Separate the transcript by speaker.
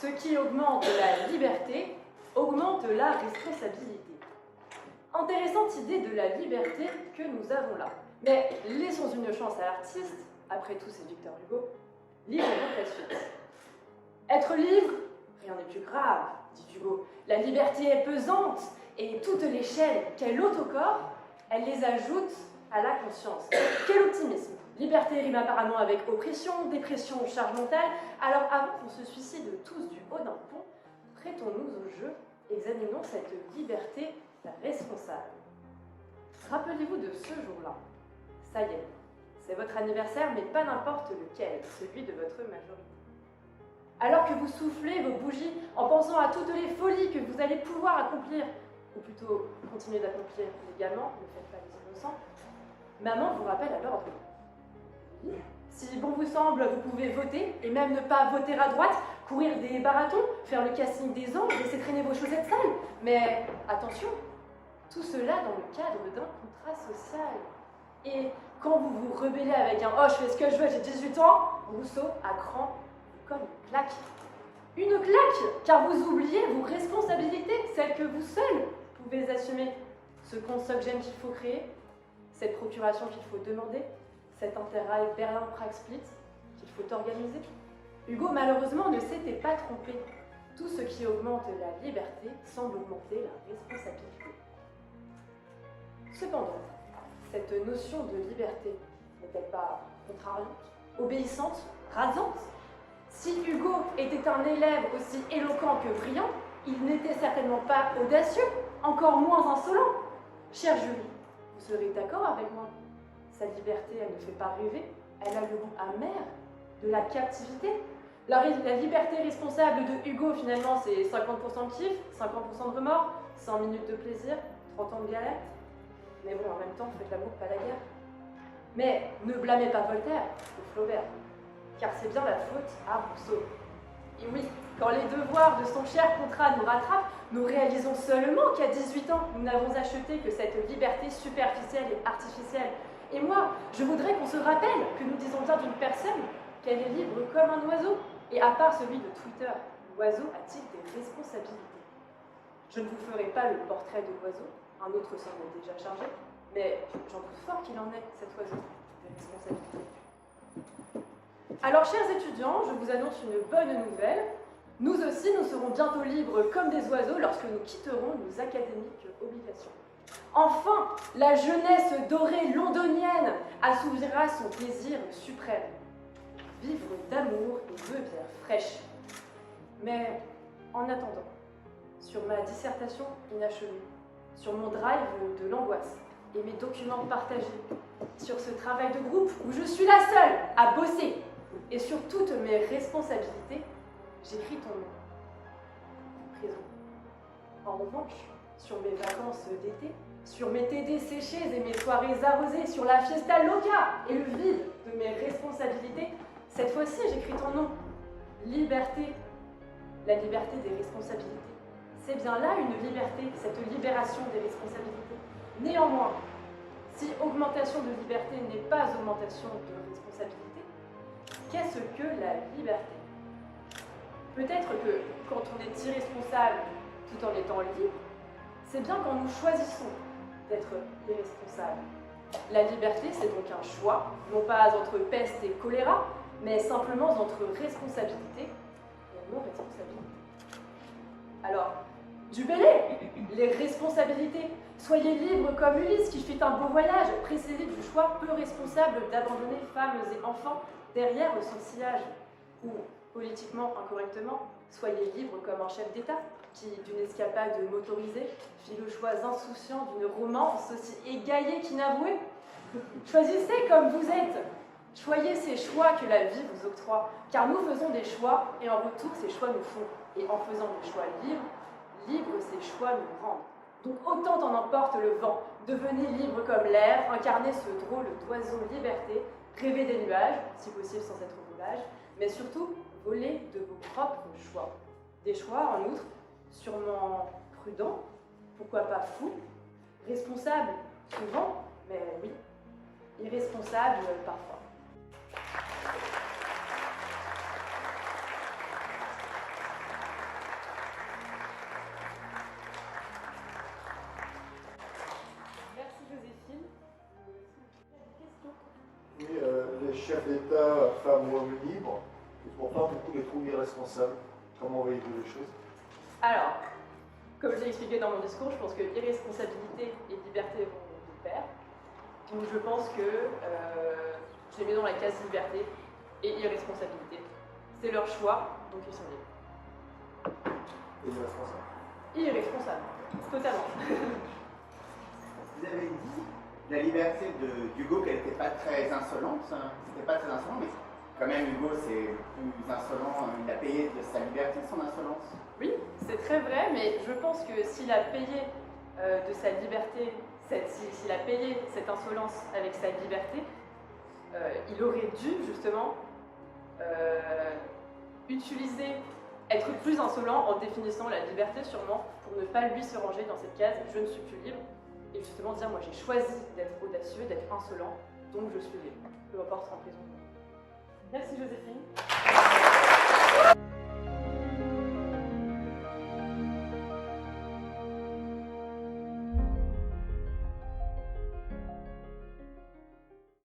Speaker 1: Ce qui augmente la liberté augmente la responsabilité. Intéressante idée de la liberté que nous avons là. Mais laissons une chance à l'artiste, après tout c'est Victor Hugo, libre donc la suite. Être libre, rien n'est plus grave, dit Hugo. La liberté est pesante, et toutes les chaînes qu'elle ôte au corps, elle les ajoute à la conscience. Quel optimisme! Liberté rime apparemment avec oppression, dépression, charge mentale. Alors avant qu'on se suicide tous du haut d'un pont, prêtons-nous au jeu, examinons cette liberté responsable. Rappelez-vous de ce jour-là. Ça y est, c'est votre anniversaire, mais pas n'importe lequel, celui de votre majorité. Alors que vous soufflez vos bougies en pensant à toutes les folies que vous allez pouvoir accomplir, ou plutôt continuer d'accomplir légalement, ne faites pas les innocents, maman vous rappelle à l'ordre. Oui, si bon vous semble, vous pouvez voter, et même ne pas voter à droite, courir des marathons, faire le casting des anges, laisser traîner vos chaussettes sales. Mais attention, tout cela dans le cadre d'un contrat social. Et quand vous vous rebellez avec un « Oh, je fais ce que je veux, j'ai 18 ans », Rousseau, à cran, comme une claque. Une claque, car vous oubliez vos responsabilités, celles que vous seuls pouvez assumer. Ce compte Soc-Gem qu'il faut créer, cette procuration qu'il faut demander, cet interrail Berlin-Prague-Split qu'il faut organiser. Hugo, malheureusement, ne s'était pas trompé. Tout ce qui augmente la liberté semble augmenter la responsabilité. Cependant, cette notion de liberté n'est-elle pas contrariante, obéissante, rasante? Si Hugo était un élève aussi éloquent que brillant, il n'était certainement pas audacieux, encore moins insolent. Chère Julie, vous serez d'accord avec moi? Sa liberté, elle ne fait pas rêver, elle a le goût amer de la captivité. La liberté responsable de Hugo, finalement, c'est 50% de kiff, 50% de remords, 100 minutes de plaisir, 30 ans de galère. Mais bon, en même temps, faites l'amour, pas la guerre. Mais ne blâmez pas Voltaire ou Flaubert, car c'est bien la faute à Rousseau. Et oui, quand les devoirs de son cher contrat nous rattrapent, nous réalisons seulement qu'à 18 ans, nous n'avons acheté que cette liberté superficielle et artificielle. Et moi, je voudrais qu'on se rappelle que nous disons bien d'une personne qu'elle est libre comme un oiseau. Et à part celui de Twitter, l'oiseau a-t-il des responsabilités? Je ne vous ferai pas le portrait de l'oiseau, un autre s'en est déjà chargé, mais j'en doute fort qu'il en ait, cet oiseau, des responsabilités. Alors, chers étudiants, je vous annonce une bonne nouvelle. Nous aussi, nous serons bientôt libres comme des oiseaux lorsque nous quitterons nos académiques obligations. Enfin, la jeunesse dorée londonienne assouvira son plaisir suprême. Vivre d'amour et de bière fraîche. Mais en attendant, sur ma dissertation inachevée, sur mon drive de l'angoisse et mes documents partagés, sur ce travail de groupe où je suis la seule à bosser, et sur toutes mes responsabilités, j'écris ton nom. Présent. En revanche, sur mes vacances d'été, sur mes TD séchés et mes soirées arrosées, sur la fiesta loca et le vide de mes responsabilités, cette fois-ci j'écris ton nom. Liberté. La liberté des responsabilités. C'est bien là une liberté, cette libération des responsabilités. Néanmoins, si augmentation de liberté n'est pas augmentation de responsabilité, qu'est-ce que la liberté? Peut-être que quand on est irresponsable tout en étant libre, c'est bien quand nous choisissons d'être irresponsable. La liberté, c'est donc un choix, non pas entre peste et choléra, mais simplement entre responsabilité et non-responsabilité. Alors, du bélé, les responsabilités. Soyez libres comme Ulysse qui fit un beau voyage, précédé du choix peu responsable d'abandonner femmes et enfants derrière son sillage. Ou, politiquement incorrectement, soyez libres comme un chef d'État qui, d'une escapade motorisée, fit le choix insouciant d'une romance aussi égaillée qu'inavouée. Choisissez comme vous êtes. Choyez ces choix que la vie vous octroie, car nous faisons des choix et en retour ces choix nous font. Et en faisant des choix libres, libres ces choix nous rendent. Donc autant en emporte le vent, devenez libre comme l'air, incarnez ce drôle d'oiseau liberté, rêvez des nuages, si possible sans être volage, mais surtout volez de vos propres choix. Des choix, en outre, sûrement prudents, pourquoi pas fous, responsables souvent, mais oui, irresponsables parfois.
Speaker 2: les chefs d'État, femmes ou hommes libres, et pour pas beaucoup les trouver irresponsables. Comment voyez-vous les choses?
Speaker 1: Alors, comme j'ai expliqué dans mon discours, je pense que irresponsabilité et liberté vont de pair. Donc je pense que je les mets dans la case liberté et irresponsabilité. C'est leur choix, donc ils sont libres.
Speaker 2: Et irresponsables.
Speaker 1: Irresponsables, totalement.
Speaker 3: Vous avez dit la liberté d'Hugo qu'elle n'était pas très insolente. C'était pas très insolent, mais quand même Hugo c'est plus insolent. Il a payé de sa liberté son insolence.
Speaker 1: Oui, c'est très vrai, mais je pense que s'il a payé de sa liberté, s'il a payé cette insolence avec sa liberté, il aurait dû justement être plus insolent en définissant la liberté sûrement, pour ne pas lui se ranger dans cette case « je ne suis plus libre », et justement dire « moi j'ai choisi d'être audacieux, d'être insolent, donc je suis libre, peu importe en prison ». Merci Joséphine.